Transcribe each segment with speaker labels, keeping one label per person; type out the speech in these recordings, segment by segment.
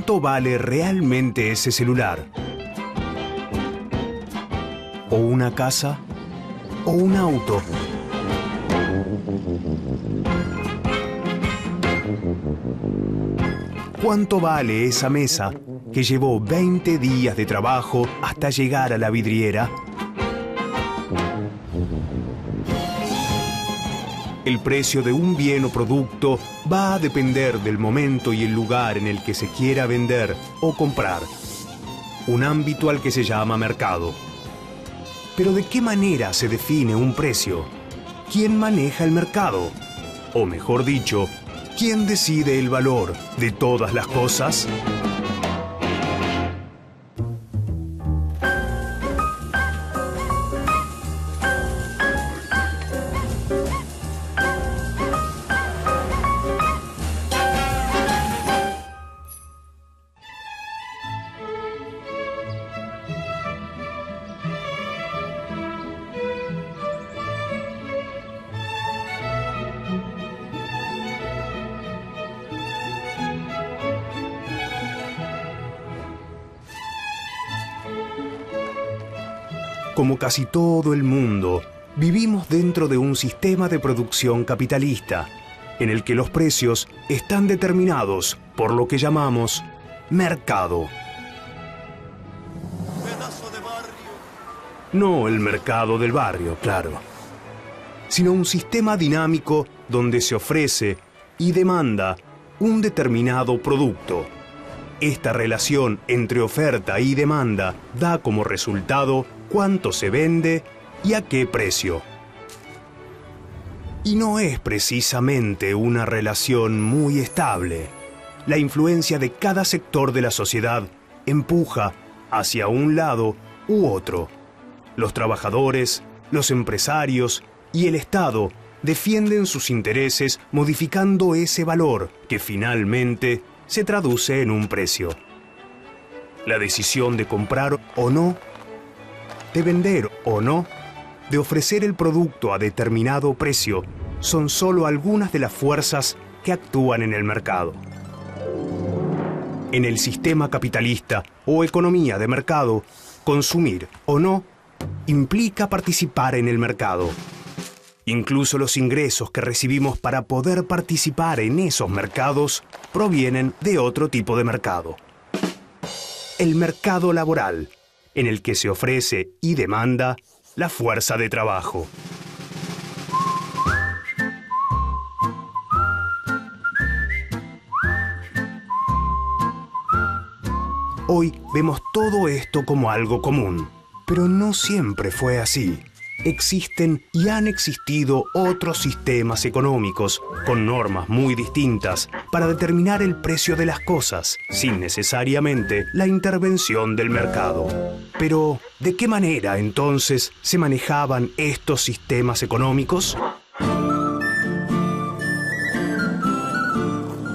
Speaker 1: ¿Cuánto vale realmente ese celular? ¿O una casa? ¿O un auto? ¿Cuánto vale esa mesa que llevó 20 días de trabajo hasta llegar a la vidriera? El precio de un bien o producto va a depender del momento y el lugar en el que se quiera vender o comprar. Un ámbito al que se llama mercado. Pero ¿de qué manera se define un precio? ¿Quién maneja el mercado? O mejor dicho, ¿quién decide el valor de todas las cosas? Como casi todo el mundo, vivimos dentro de un sistema de producción capitalista, en el que los precios están determinados por lo que llamamos mercado. No el mercado del barrio, claro, sino un sistema dinámico donde se ofrece y demanda un determinado producto. Esta relación entre oferta y demanda da como resultado cuánto se vende y a qué precio. Y no es precisamente una relación muy estable. La influencia de cada sector de la sociedad empuja hacia un lado u otro. Los trabajadores, los empresarios y el Estado defienden sus intereses modificando ese valor que finalmente se traduce en un precio. La decisión de comprar o no, de vender o no, de ofrecer el producto a determinado precio, son solo algunas de las fuerzas que actúan en el mercado. En el sistema capitalista o economía de mercado, consumir o no implica participar en el mercado. Incluso los ingresos que recibimos para poder participar en esos mercados provienen de otro tipo de mercado. El mercado laboral, en el que se ofrece y demanda la fuerza de trabajo. Hoy vemos todo esto como algo común, pero no siempre fue así. Existen y han existido otros sistemas económicos con normas muy distintas para determinar el precio de las cosas, sin necesariamente la intervención del mercado. Pero, ¿de qué manera entonces se manejaban estos sistemas económicos?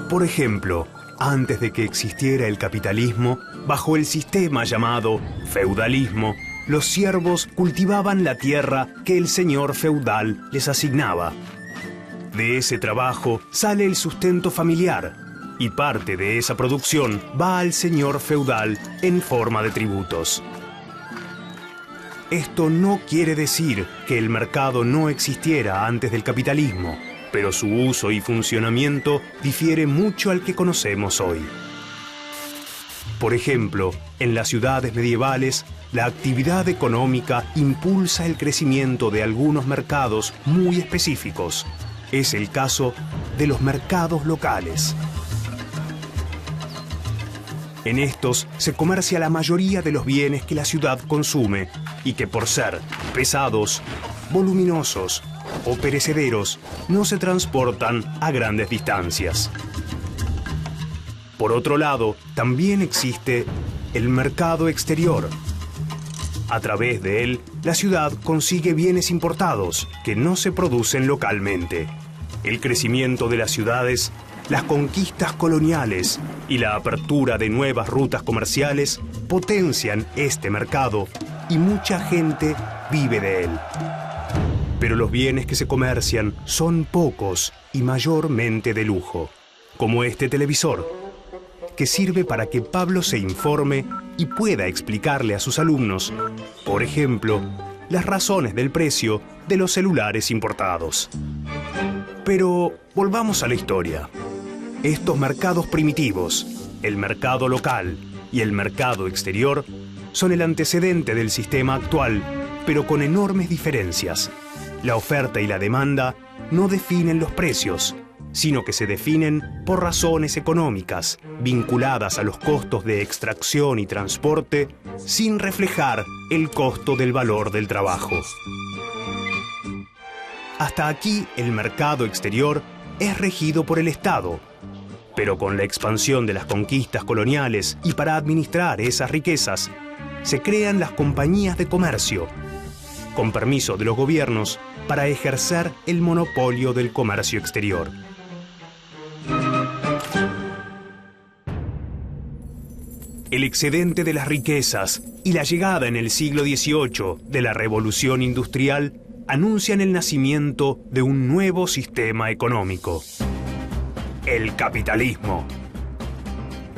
Speaker 1: Por ejemplo, antes de que existiera el capitalismo, bajo el sistema llamado feudalismo, los siervos cultivaban la tierra que el señor feudal les asignaba. De ese trabajo sale el sustento familiar y parte de esa producción va al señor feudal en forma de tributos. Esto no quiere decir que el mercado no existiera antes del capitalismo, pero su uso y funcionamiento difiere mucho al que conocemos hoy. Por ejemplo, en las ciudades medievales, la actividad económica impulsa el crecimiento de algunos mercados muy específicos. Es el caso de los mercados locales. En estos se comercia la mayoría de los bienes que la ciudad consume y que por ser pesados, voluminosos o perecederos no se transportan a grandes distancias. Por otro lado, también existe el mercado exterior. A través de él, la ciudad consigue bienes importados que no se producen localmente. El crecimiento de las ciudades, las conquistas coloniales y la apertura de nuevas rutas comerciales potencian este mercado y mucha gente vive de él. Pero los bienes que se comercian son pocos y mayormente de lujo, como este televisor, que sirve para que Pablo se informe y pueda explicarle a sus alumnos, por ejemplo, las razones del precio de los celulares importados. Pero volvamos a la historia. Estos mercados primitivos, el mercado local y el mercado exterior, son el antecedente del sistema actual, pero con enormes diferencias. La oferta y la demanda no definen los precios, sino que se definen por razones económicas, vinculadas a los costos de extracción y transporte, sin reflejar el costo del valor del trabajo. Hasta aquí el mercado exterior es regido por el Estado, pero con la expansión de las conquistas coloniales y para administrar esas riquezas, se crean las compañías de comercio, con permiso de los gobiernos para ejercer el monopolio del comercio exterior. El excedente de las riquezas y la llegada en el siglo XVIII de la Revolución Industrial anuncian el nacimiento de un nuevo sistema económico: el capitalismo.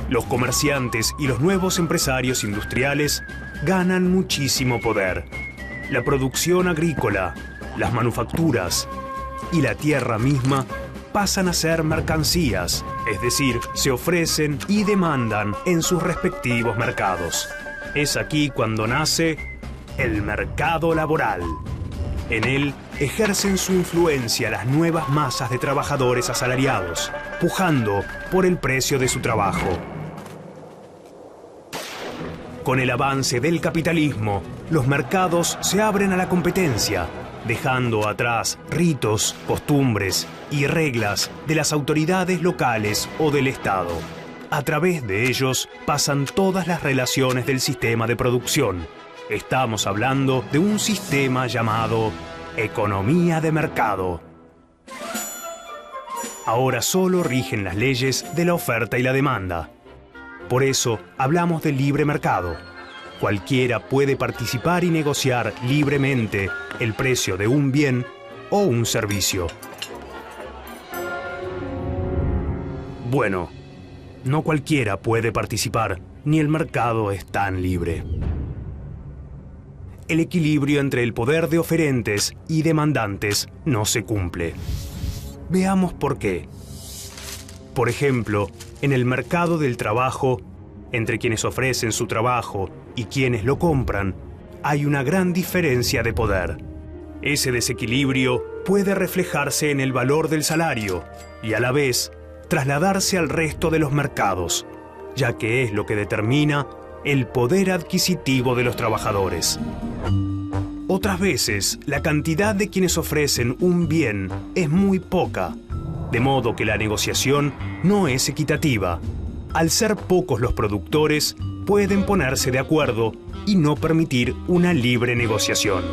Speaker 1: Los comerciantes y los nuevos empresarios industriales ganan muchísimo poder. La producción agrícola, las manufacturas y la tierra misma pasan a ser mercancías, es decir, se ofrecen y demandan en sus respectivos mercados. Es aquí cuando nace el mercado laboral. En él ejercen su influencia las nuevas masas de trabajadores asalariados, pujando por el precio de su trabajo. Con el avance del capitalismo, los mercados se abren a la competencia, dejando atrás ritos, costumbres y reglas de las autoridades locales o del Estado. A través de ellos pasan todas las relaciones del sistema de producción. Estamos hablando de un sistema llamado economía de mercado. Ahora solo rigen las leyes de la oferta y la demanda. Por eso hablamos de libre mercado. Cualquiera puede participar y negociar libremente el precio de un bien o un servicio. Bueno, no cualquiera puede participar, ni el mercado es tan libre. El equilibrio entre el poder de oferentes y demandantes no se cumple. Veamos por qué. Por ejemplo, en el mercado del trabajo, entre quienes ofrecen su trabajo y quienes lo compran, hay una gran diferencia de poder. Ese desequilibrio puede reflejarse en el valor del salario y a la vez trasladarse al resto de los mercados, ya que es lo que determina el poder adquisitivo de los trabajadores. Otras veces, la cantidad de quienes ofrecen un bien es muy poca, de modo que la negociación no es equitativa. Al ser pocos los productores, pueden ponerse de acuerdo y no permitir una libre negociación.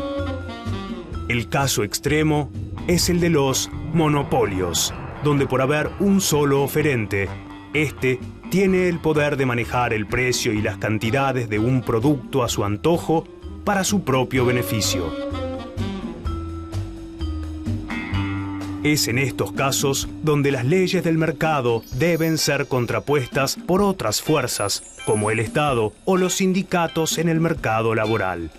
Speaker 1: El caso extremo es el de los monopolios, donde por haber un solo oferente, este tiene el poder de manejar el precio y las cantidades de un producto a su antojo para su propio beneficio. Es en estos casos donde las leyes del mercado deben ser contrapuestas por otras fuerzas, como el Estado o los sindicatos en el mercado laboral.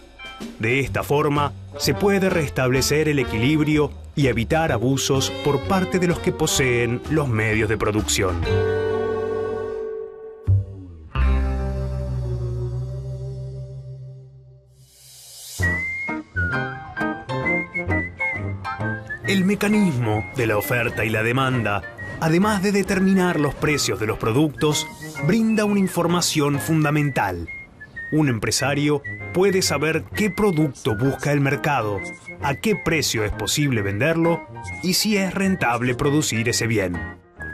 Speaker 1: De esta forma, se puede restablecer el equilibrio y evitar abusos por parte de los que poseen los medios de producción. El mecanismo de la oferta y la demanda, además de determinar los precios de los productos, brinda una información fundamental. Un empresario puede saber qué producto busca el mercado, a qué precio es posible venderlo y si es rentable producir ese bien.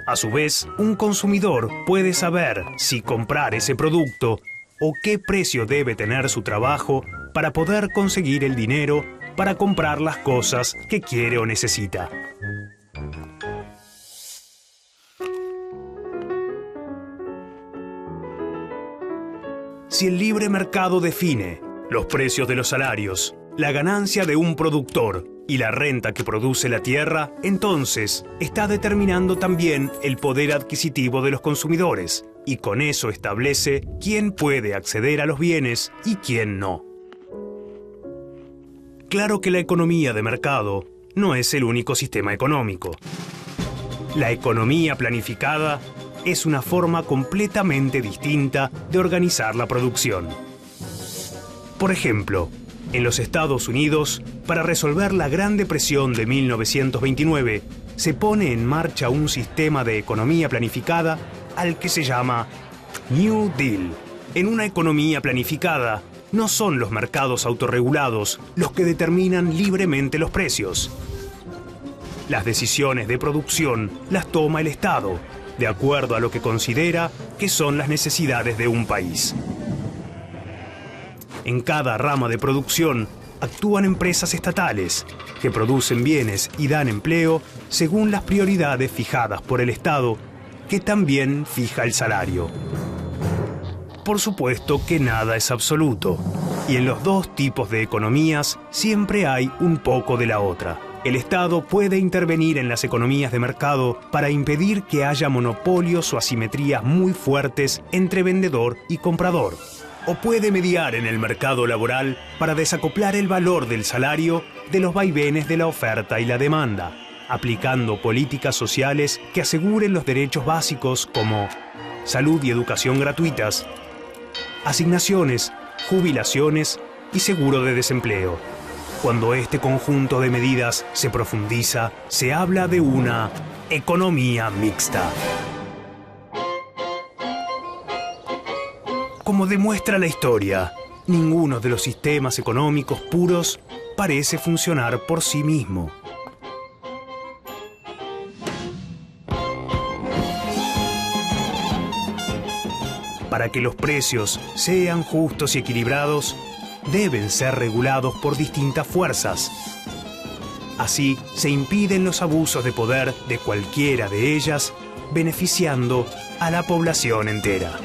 Speaker 1: A su vez, un consumidor puede saber si comprar ese producto o qué precio debe tener su trabajo para poder conseguir el dinero para comprar las cosas que quiere o necesita. Si el libre mercado define los precios de los salarios, la ganancia de un productor y la renta que produce la tierra, entonces está determinando también el poder adquisitivo de los consumidores, y con eso establece quién puede acceder a los bienes y quién no. Claro que la economía de mercado no es el único sistema económico. La economía planificada es una forma completamente distinta de organizar la producción. Por ejemplo, en los Estados Unidos, para resolver la Gran Depresión de 1929, se pone en marcha un sistema de economía planificada al que se llama New Deal. En una economía planificada, no son los mercados autorregulados los que determinan libremente los precios. Las decisiones de producción las toma el Estado, de acuerdo a lo que considera que son las necesidades de un país. En cada rama de producción actúan empresas estatales que producen bienes y dan empleo según las prioridades fijadas por el Estado, que también fija el salario. Por supuesto que nada es absoluto, y en los dos tipos de economías siempre hay un poco de la otra. El Estado puede intervenir en las economías de mercado para impedir que haya monopolios o asimetrías muy fuertes entre vendedor y comprador. O puede mediar en el mercado laboral para desacoplar el valor del salario de los vaivenes de la oferta y la demanda, aplicando políticas sociales que aseguren los derechos básicos como salud y educación gratuitas, asignaciones, jubilaciones y seguro de desempleo. Cuando este conjunto de medidas se profundiza, se habla de una economía mixta. Como demuestra la historia, ninguno de los sistemas económicos puros parece funcionar por sí mismo. Para que los precios sean justos y equilibrados, deben ser regulados por distintas fuerzas. Así se impiden los abusos de poder de cualquiera de ellas, beneficiando a la población entera.